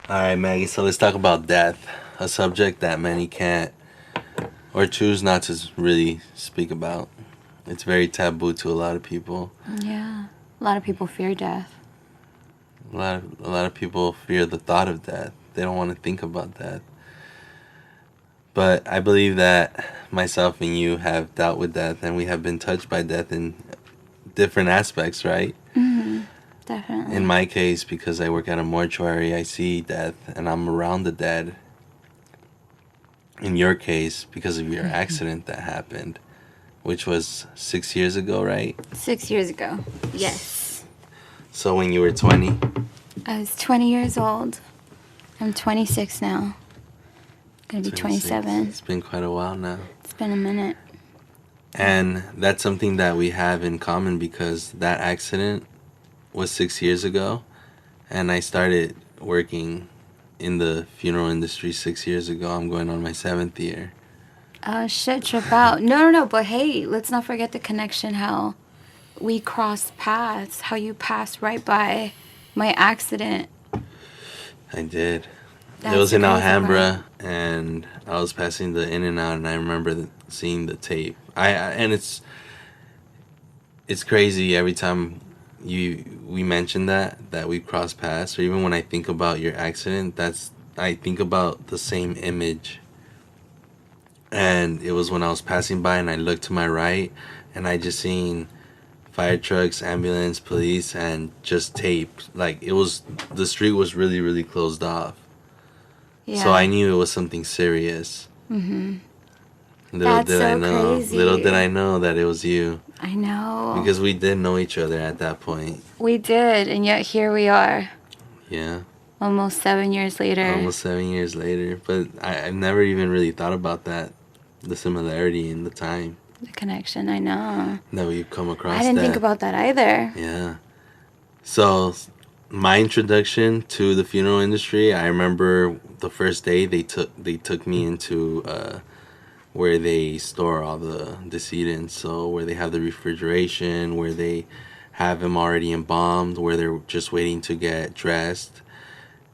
All right, Maggie. So let's talk about death, a subject that many can't or choose not to really speak about. It's very taboo to a lot of people. Yeah. A lot of people fear death. A lot of people fear the thought of death. They don't want to think about death. But I believe that myself and you have dealt with death, and we have been touched by death in different aspects, right? Mm-hmm. Definitely. In my case, because I work at a mortuary, I see death and I'm around the dead. In your case, because of your accident that happened, which was 6 years ago, right? 6 years ago. Yes. So when you were 20? I was 20 years old. I'm 26 now. Gonna be 26. 27. It's been quite a while now. It's been a minute. And that's something that we have in common because that accident was 6 years ago, and I started working in the funeral industry 6 years ago. I'm going on my 7th year. Oh shit, trip out. No. But hey, let's not forget the connection. How we crossed paths. How you passed right by my accident. I did. That's It was in the crazy Alhambra, and I was passing the In and Out, and I remember seeing the tape. And it's crazy every time we mention that we cross paths, or even when I think about your accident, I think about the same image. And it was when I was passing by, and I looked to my right, and I just seen fire trucks, ambulance, police, and just tape. Like the street was really, really closed off. Yeah. So I knew it was something serious. Mm-hmm. Little That's did I so know. crazy. Little did I know that it was you. I know. Because we did know each other at that point. We did, and yet here we are. Yeah. Almost 7 years later. Almost 7 years later. But I've never even really thought about that. The similarity in the time. The connection, I know. That we've come across. I didn't think about that either. Yeah. So my introduction to the funeral industry, I remember the first day they took me into where they store all the decedents, so where they have the refrigeration, where they have them already embalmed, where they're just waiting to get dressed.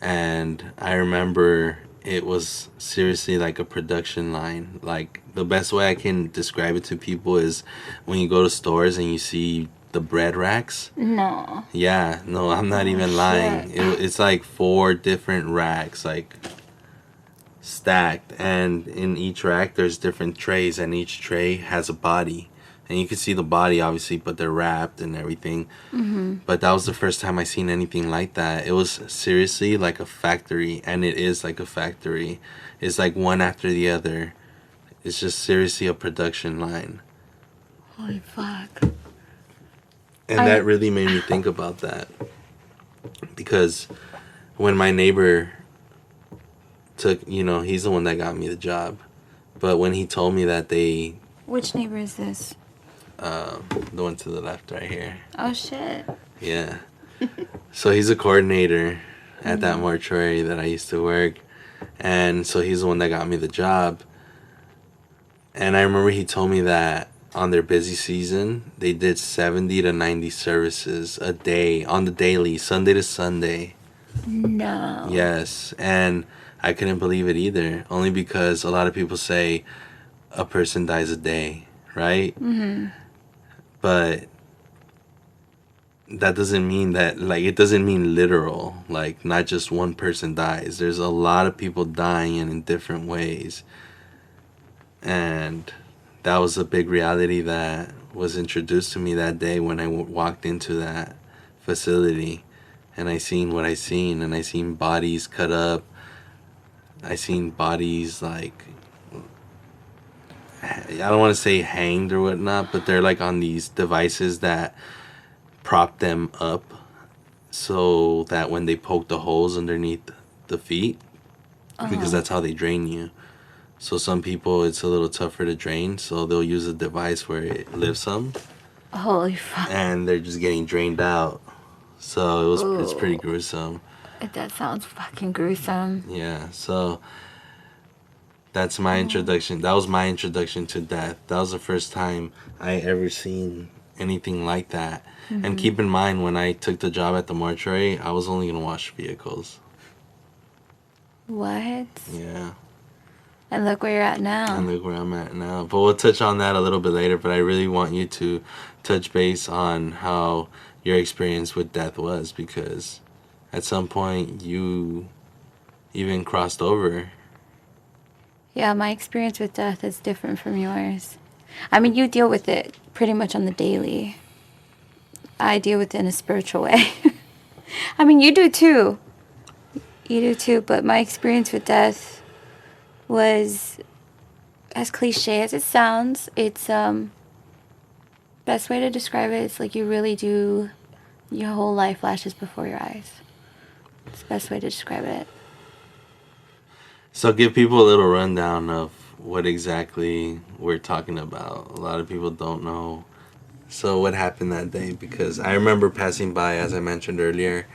And I remember it was seriously like a production line. Like, the best way I can describe it to people is when you go to stores and you see the bread racks. No. Yeah, no, I'm not even lying. It's like 4 different racks, like stacked, and in each rack there's different trays, and each tray has a body, and you can see the body obviously, but they're wrapped and everything. Mm-hmm. But that was the first time I seen anything like that. It was seriously like a factory, and it is like a factory. It's like one after the other. It's just seriously a production line. Holy fuck. And that really made me think about that, because when my neighbor he's the one that got me the job, but when he told me that Which neighbor is this? the one to the left right here. Oh shit. Yeah. So he's a coordinator at that mortuary that I used to work, and so he's the one that got me the job. And I remember he told me that on their busy season they did 70 to 90 services a day on the daily, Sunday to Sunday. No. Yes, and I couldn't believe it either, only because a lot of people say a person dies a day, right? Mm-hmm. But that doesn't mean that, like, it doesn't mean literal, like, not just one person dies. There's a lot of people dying in different ways. And that was a big reality that was introduced to me that day when I walked into that facility. And I seen what I seen, and I seen bodies cut up. I seen bodies, like, I don't want to say hanged or whatnot, but they're like on these devices that prop them up so that when they poke the holes underneath the feet, because that's how they drain you. So some people, it's a little tougher to drain, so they'll use a device where it lifts them. Holy fuck. And they're just getting drained out. So it's pretty gruesome. That sounds fucking gruesome. Yeah, so that's my introduction. That was my introduction to death. That was the first time I ever seen anything like that. Mm-hmm. And keep in mind, when I took the job at the mortuary, I was only going to wash vehicles. What? Yeah. And look where you're at now. And look where I'm at now. But we'll touch on that a little bit later. But I really want you to touch base on how your experience with death was, because at some point you even crossed over. Yeah, my experience with death is different from yours. I mean, you deal with it pretty much on the daily. I deal with it in a spiritual way. I mean, you do too. You do too, but my experience with death was, as cliche as it sounds, it's best way to describe it is like you really do, your whole life flashes before your eyes. It's the best way to describe it. So give people a little rundown of what exactly we're talking about. A lot of people don't know. So what happened that day? Because I remember passing by, as I mentioned earlier,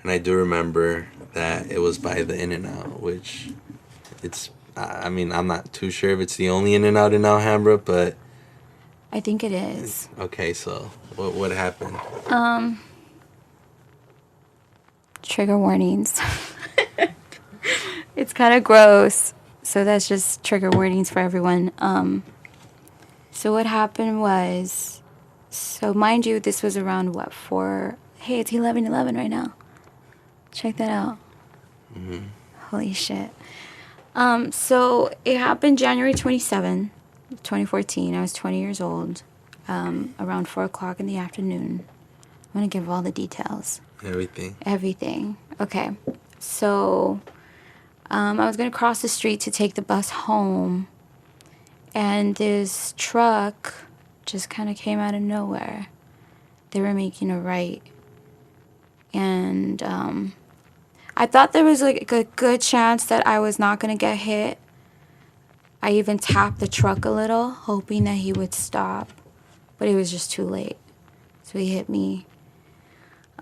and I do remember that it was by the In-N-Out, which it's, I mean, I'm not too sure if it's the only In-N-Out in Alhambra, but... I think it is. Okay, so what happened? Trigger warnings. It's kind of gross, so that's just trigger warnings for everyone. So what happened was, so mind you, this was around what, 4? Hey, it's 11:11 right now. Check that out. Mm-hmm. Holy shit. So it happened January 27, 2014. I was 20 years old, around 4 o'clock in the afternoon. I'm going to give all the details. Everything. Okay. So I was going to cross the street to take the bus home, and this truck just kind of came out of nowhere. They were making a right. And I thought there was like a good chance that I was not going to get hit. I even tapped the truck a little, hoping that he would stop. But it was just too late. So he hit me.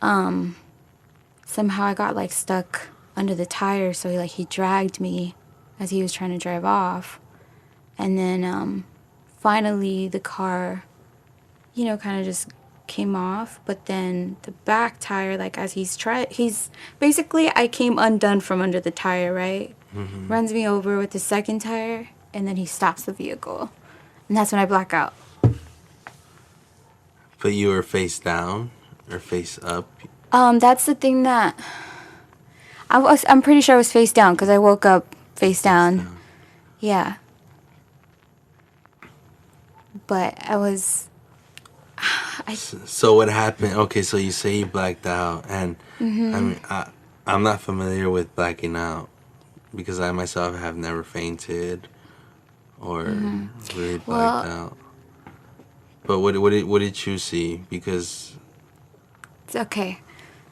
Somehow I got like stuck under the tire, so he dragged me as he was trying to drive off. And then finally the car, kind of just came off. But then the back tire, like as he's basically, I came undone from under the tire, right? Mm-hmm. Runs me over with the second tire, and then he stops the vehicle. And that's when I black out. But you were face down or face up? That's the thing that I'm pretty sure I was face down because I woke up face down. Yeah. But I was... So what happened? Okay, so you say you blacked out, and mm-hmm. I mean, I'm not familiar with blacking out because I myself have never fainted or mm-hmm. really blacked out. But what did you see? Because it's okay.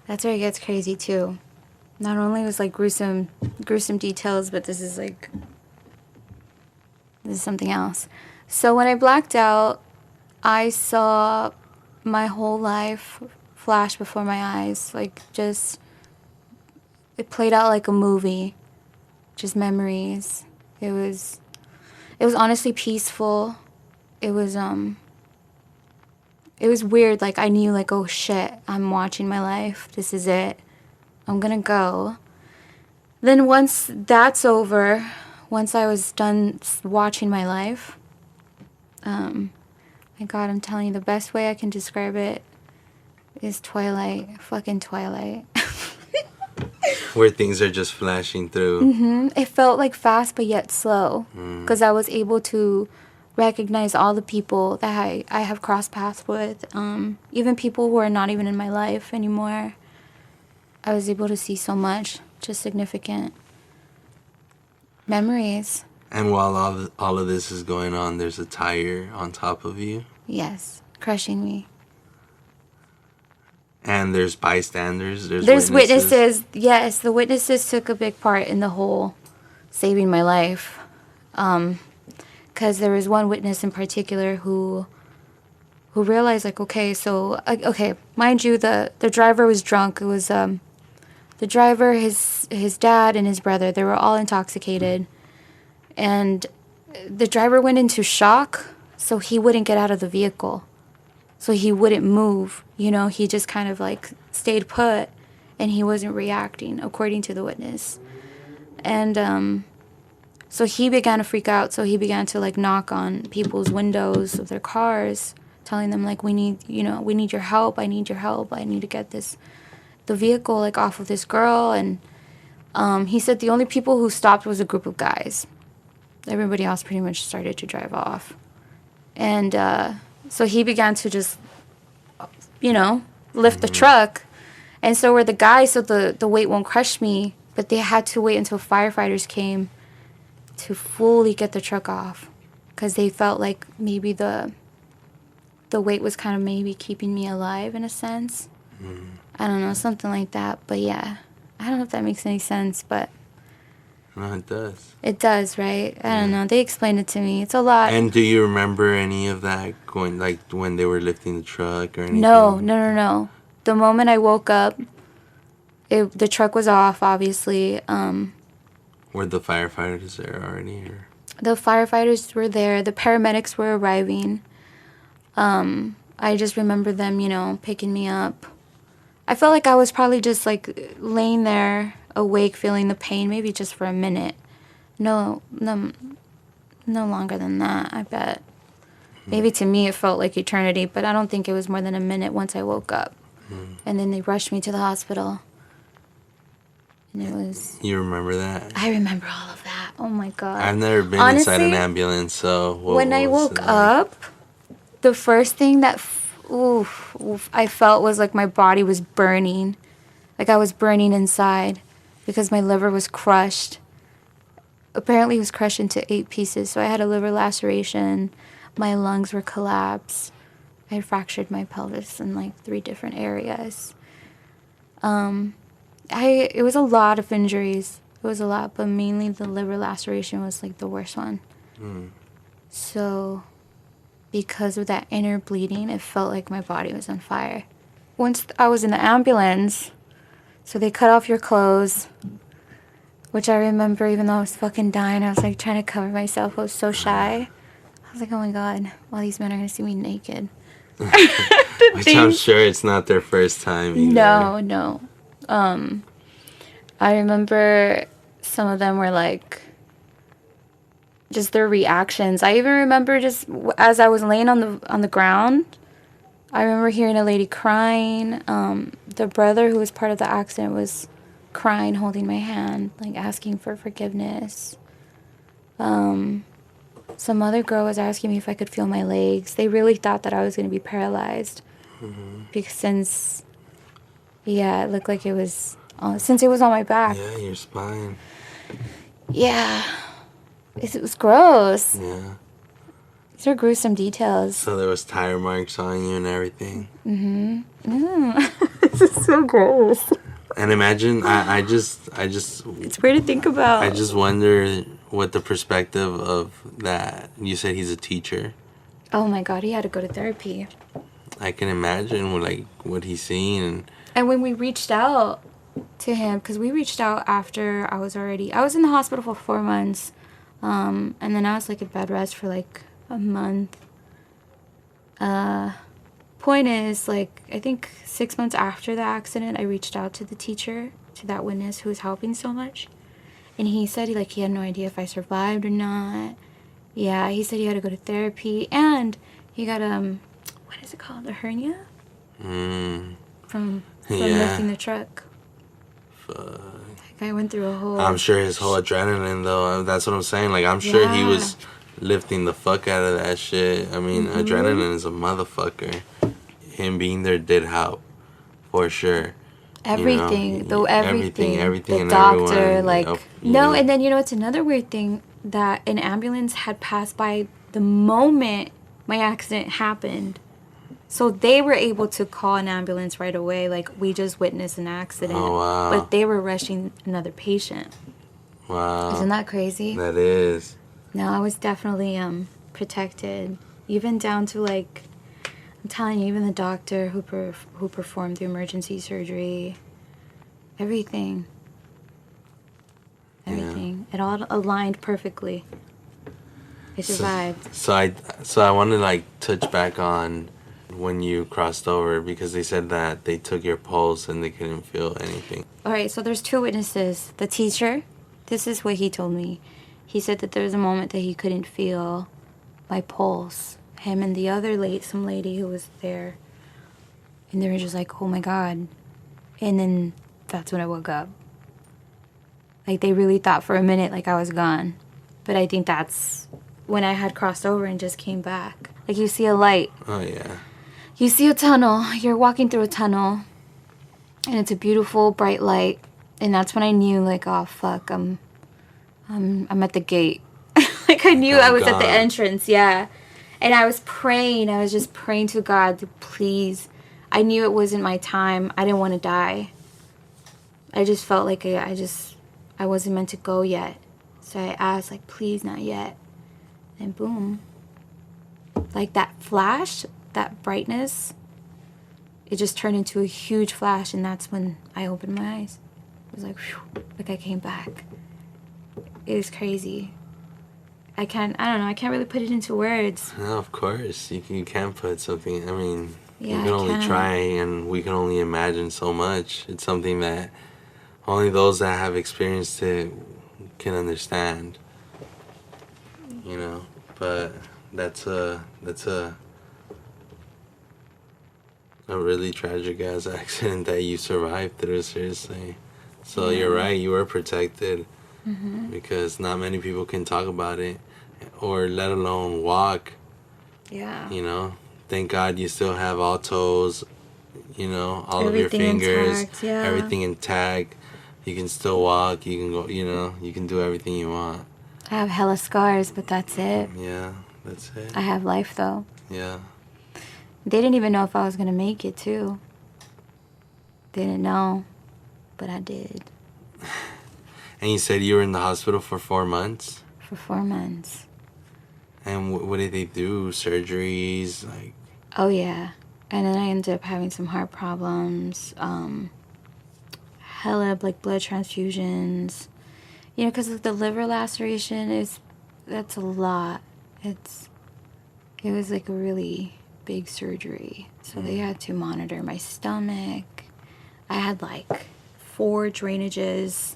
That's where it gets crazy too. Not only was like gruesome details, but this is something else. So when I blacked out, I saw my whole life flash before my eyes. It played out like a movie. Just memories. It was honestly peaceful. It was weird. Like I knew oh shit, I'm watching my life. This is it. I'm gonna go. Then once that's over, once I was done watching my life, my God, I'm telling you, the best way I can describe it is Twilight. Fucking Twilight. Where things are just flashing through. Mm-hmm. It felt like fast but yet slow. Because I was able to recognize all the people that I have crossed paths with. Even people who are not even in my life anymore. I was able to see so much. Just significant memories. And while all of this is going on, there's a tire on top of you? Yes, crushing me. And there's bystanders? There's witnesses. Yes, the witnesses took a big part in the whole saving my life. Because there was one witness in particular who realized, okay, mind you, the driver was drunk. It was the driver, his dad, and his brother. They were all intoxicated. And the driver went into shock, so he wouldn't get out of the vehicle. So he wouldn't move, he just kind of stayed put, and he wasn't reacting, according to the witness. And so he began to freak out. So he began to like knock on people's windows of their cars, telling them like, we need your help. I need your help. I need to get the vehicle like off of this girl. And he said the only people who stopped was a group of guys. Everybody else pretty much started to drive off. And so he began to just, lift the truck. And so were the guys, so the weight won't crush me. But they had to wait until firefighters came to fully get the truck off. Because they felt like maybe the weight was kind of maybe keeping me alive in a sense. I don't know, something like that. But yeah, I don't know if that makes any sense, but... No, it does. It does, right? I don't know. They explained it to me. It's a lot. And do you remember any of that going, like, when they were lifting the truck or anything? No. The moment I woke up, the truck was off, obviously. Were the firefighters there already? Or? The firefighters were there. The paramedics were arriving. I just remember them, picking me up. I felt like I was probably just, like, laying there, awake, feeling the pain, maybe just for a minute. No longer than that, I bet. Maybe to me it felt like eternity, but I don't think it was more than a minute once I woke up. And then they rushed me to the hospital. And it was... You remember that? I remember all of that. Oh, my God. I've never been inside an ambulance, so... When I woke up, the first thing that I felt was like my body was burning. Like I was burning inside because my liver was crushed. Apparently it was crushed into 8 pieces, so I had a liver laceration. My lungs were collapsed. I had fractured my pelvis in like 3 different areas. It was a lot of injuries. It was a lot, but mainly the liver laceration was like the worst one. So because of that inner bleeding, it felt like my body was on fire. Once I was in the ambulance, so they cut off your clothes, which I remember even though I was fucking dying, I was like trying to cover myself. I was so shy. I was like, oh my God, all these men are going to see me naked. Which I'm sure it's not their first time either. No. I remember some of them were like, just their reactions. I even remember just as I was laying on the ground, I remember hearing a lady crying. The brother who was part of the accident was crying, holding my hand, like asking for forgiveness. Some other girl was asking me if I could feel my legs. They really thought that I was going to be paralyzed. Because since it looked like it was, since it was on my back. Yeah, your spine. Yeah. It was gross. Yeah. These are gruesome details. So there was tire marks on you and everything. This is so gross. And imagine, I just... It's weird to think about. I just wonder what the perspective of that... You said he's a teacher. Oh my God, he had to go to therapy. I can imagine what he's seeing. And when we reached out to him, because we reached out after I was in the hospital for 4 months. And then I was like at bed rest for like a month. Point is, like, I think 6 months after the accident, I reached out to the teacher, to that witness who was helping so much. And he said he had no idea if I survived or not. Yeah, he said he had to go to therapy. And he got, what is it called? A hernia? From lifting the truck. Fuck. I went through a whole... I'm sure his whole adrenaline, though, that's what I'm saying. Like, I'm sure he was lifting the fuck out of that shit. I mean, adrenaline is a motherfucker. Him being there did help, for sure. Everything. Everything the and doctor, everyone, like... And then, it's another weird thing that an ambulance had passed by the moment my accident happened. So they were able to call an ambulance right away. Like, we just witnessed an accident. Oh, wow. But they were rushing another patient. Wow. Isn't that crazy? That is. No, I was definitely protected. Even down to, like, I'm telling you, even the doctor who performed the emergency surgery, everything. Everything. It all aligned perfectly. I survived. So I want to, like, touch back on when you crossed over, because they said that they took your pulse and they couldn't feel anything. All right, so there's 2 witnesses. The teacher, This is what he told me. He said that there was a moment that he couldn't feel my pulse. Him and the other some lady who was there. And they were just like, oh my God. And then that's when I woke up. Like, they really thought for a minute like I was gone. But I think that's when I had crossed over and just came back. Like, you see a light. Oh, yeah. You see a tunnel. You're walking through a tunnel. And it's a beautiful, bright light. And that's when I knew, like, oh, fuck, I'm at the gate. Like, I knew I was at the entrance, yeah. And I was praying. I was just praying to God to please. I knew it wasn't my time. I didn't want to die. I just felt like I wasn't meant to go yet. So I asked, like, please, not yet. And boom. Like, that flash, that brightness, it just turned into a huge flash. And that's when I opened my eyes. It was like, whew, like I came back. It was crazy. I don't know, I can't really put it into words. No, of course. You can't put something, I mean, Yeah, you can only try, and we can only imagine so much. It's something that only those that have experienced it can understand. You know, but that's a really tragic ass accident that you survived through, seriously. So Yeah. You're right, you were protected. Because not many people can talk about it, or let alone walk. Yeah. You know, thank God you still have all toes, you know, all Everything of your fingers, intact, yeah. everything intact. You can still walk, you can go, you know, you can do everything you want. I have hella scars, but that's it. Yeah, that's it. I have life, though. Yeah. They didn't even know if I was going to make it, too. They didn't know, but I did. And you said you were in the hospital for 4 months? For 4 months. And what did they do? Surgeries? Like? Oh, yeah. And then I ended up having some heart problems. Hella, like, blood transfusions. You know, because of the liver laceration, that's a lot. It was, like, a really big surgery. So they had to monitor my stomach. I had, like, 4 drainages.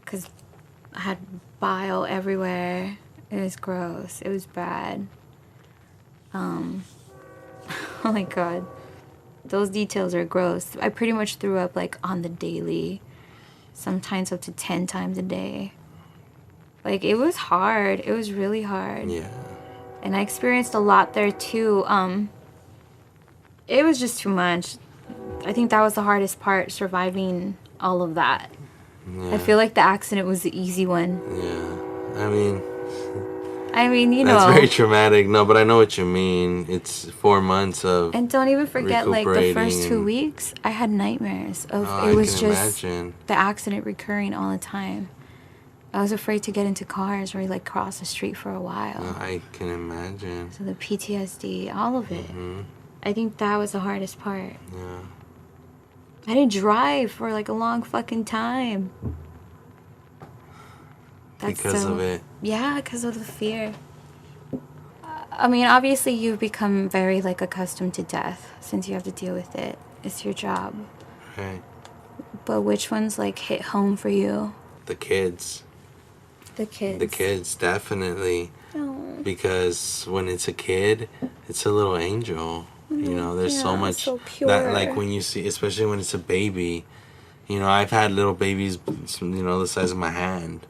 Because I had bile everywhere. It was gross. It was bad. Oh my God. Those details are gross. I pretty much threw up like on the daily. Sometimes up to 10 times a day. Like, it was hard. It was really hard. Yeah. And I experienced a lot there too. It was just too much. I think that was the hardest part, surviving all of that. Yeah. I feel like the accident was the easy one. Yeah. I mean, you know. That's very traumatic. No, but I know what you mean. It's 4 months of. And don't even forget, like, the first 2 recuperating weeks, I had nightmares of Oh, it was I can just imagine. the accident recurring all the time. I was afraid to get into cars or like cross the street for a while. I can imagine. So the PTSD, all of it. Mm-hmm. I think that was the hardest part. Yeah. I didn't drive for like a long fucking time. Because of it. Yeah, because of the fear. I mean, obviously you've become very like accustomed to death since you have to deal with it. It's your job. Right. But which ones like hit home for you? The kids. The kids. The kids, definitely. Oh. Because when it's a kid, it's a little angel. You know, there's so Yeah, much so pure. that, like, when you see, especially when it's a baby. You know, I've had little babies, you know, the size of my hand.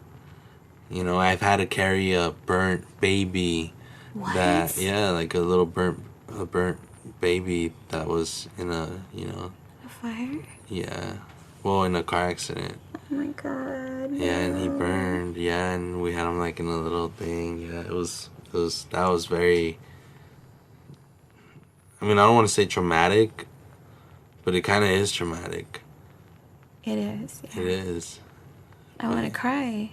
You know, I've had to carry a burnt baby. What? Yeah, like a little burnt baby that was in a, you know. A fire? Yeah. Well, in a car accident. Oh my God. Yeah, and he no. burned. Yeah, and we had him like in a little thing. Yeah, that was very. I mean, I don't want to say traumatic, but it kind of is traumatic. It is. Yeah. It is. I want to cry.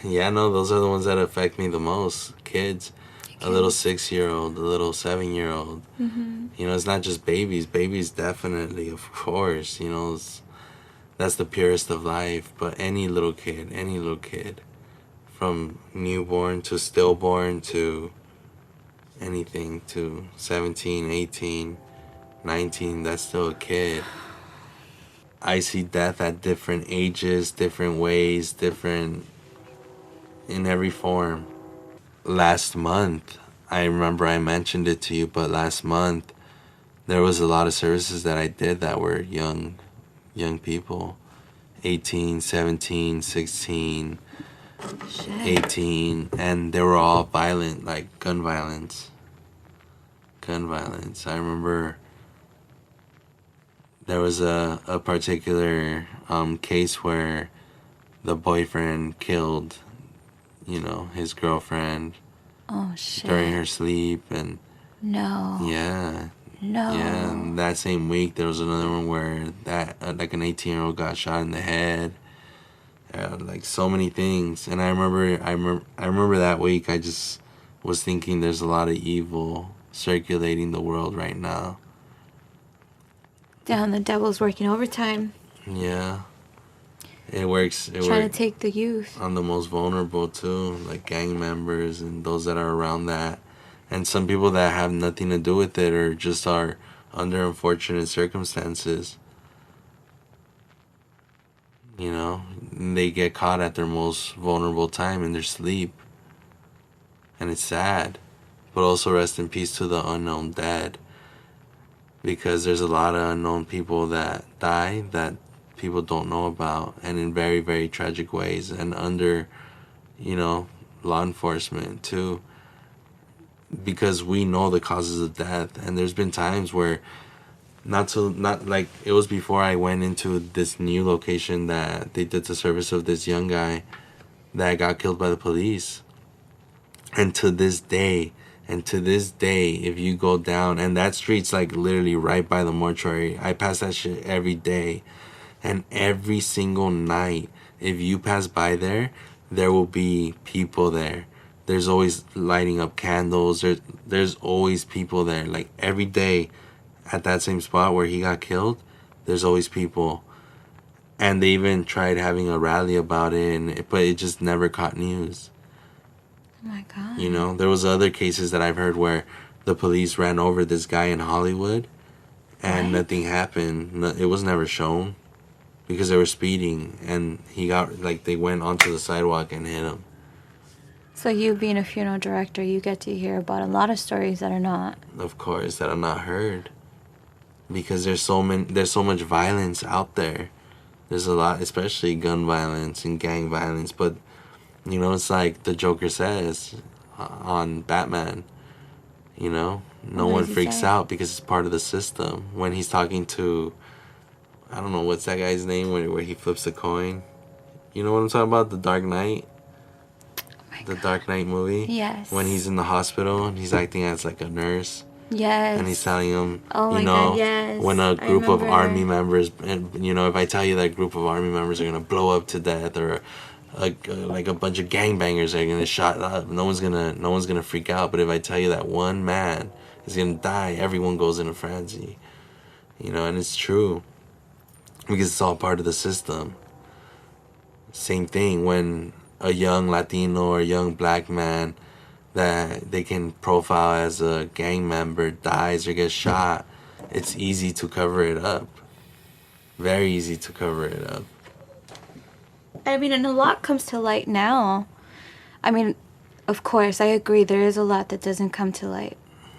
Yeah, no, those are the ones that affect me the most. Kids. A little 6-year-old, a little 7-year-old. Mm-hmm. You know, it's not just babies. Babies definitely, of course. You know, that's the purest of life. But any little kid, from newborn to stillborn to anything to 17, 18, 19, that's still a kid. I see death at different ages, different ways, different in every form. Last month, I remember I mentioned it to you, but last month there was a lot of services that I did that were young people, 18, 17, 16, Shit. 18, and they were all violent, like gun violence. Gun violence. I remember there was a particular case where the boyfriend killed, his girlfriend Oh shit. during her sleep, and No. yeah, No. yeah. And that same week, there was another one where that like an 18-year-old got shot in the head. Like so many things, and I remember that week. I just was thinking, there's a lot of evil circulating the world right now. Damn, the devil's working overtime. Yeah, it works. It Trying works to take the youth. on the most vulnerable too, like gang members and those that are around that, and some people that have nothing to do with it or just are under unfortunate circumstances. And they get caught at their most vulnerable time in their sleep, and it's sad. But also rest in peace to the unknown dead, because there's a lot of unknown people that die that people don't know about, and in very, very tragic ways, and under, law enforcement too, because we know the causes of death. And there's been times where, not like it was before I went into this new location that they did the service of this young guy that got killed by the police. And to this day, if you go down, and that street's like literally right by the mortuary, I pass that shit every day. And every single night, if you pass by there, there will be people there. There's always lighting up candles. There's always people there. Like every day at that same spot where he got killed, there's always people. And they even tried having a rally about it, but it just never caught news. Oh my God. There was other cases that I've heard where the police ran over this guy in Hollywood and nothing happened. It was never shown because they were speeding, and he got, like, they went onto the sidewalk and hit him. So you being a funeral director, you get to hear about a lot of stories that are not. Of course, that are not heard. Because there's so much violence out there. There's a lot, especially gun violence and gang violence, but it's like the Joker says on Batman, no one freaks out because it's part of the system. When he's talking to, I don't know, what's that guy's name where he flips a coin? You know what I'm talking about? The Dark Knight? The Dark Knight movie? Yes. When he's in the hospital and he's acting as like a nurse. Yes. And he's telling him, God, yes. when a group of army members, and if I tell you that group of army members are going to blow up to death, or like a bunch of gangbangers are gonna shot up, no one's gonna freak out. But if I tell you that one man is gonna die, everyone goes in a frenzy. And it's true, because it's all part of the system. Same thing when a young Latino or young black man that they can profile as a gang member dies or gets shot, it's easy to cover it up. Very easy to cover it up. I mean, and a lot comes to light now. I mean, of course, I agree, there is a lot that doesn't come to light.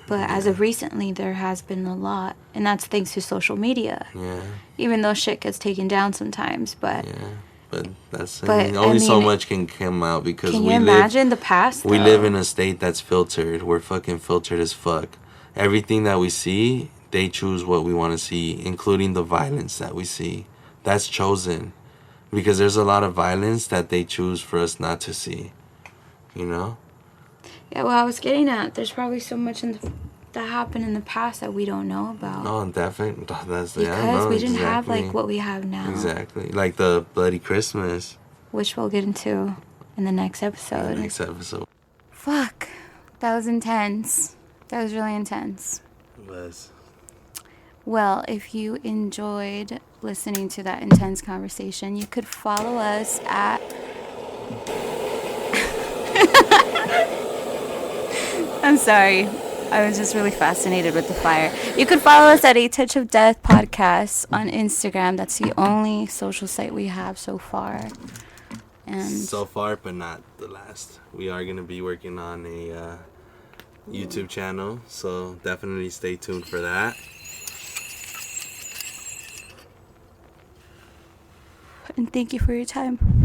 But as of recently, there has been a lot. And that's thanks to social media. Yeah. Even though shit gets taken down sometimes, but... Yeah, but that's... But, only so much can come out, because can you imagine the past, we though? live in a state that's filtered. We're fucking filtered as fuck. Everything that we see, they choose what we want to see, including the violence that we see. That's chosen. Because there's a lot of violence that they choose for us not to see. Yeah, well, I was getting at, there's probably so much that happened in the past that we don't know about. No, definitely. That's, because we didn't have, like, what we have now. Exactly. Like the Bloody Christmas. Which we'll get into in the next episode. Fuck. That was intense. That was really intense. It was. Well, if you enjoyed listening to that intense conversation, you could follow us at... I'm sorry. I was just really fascinated with the fire. You can follow us at A Touch of Death Podcast on Instagram. That's the only social site we have so far. And so far, but not the last. We are going to be working on a YouTube channel, so definitely stay tuned for that. and thank you for your time.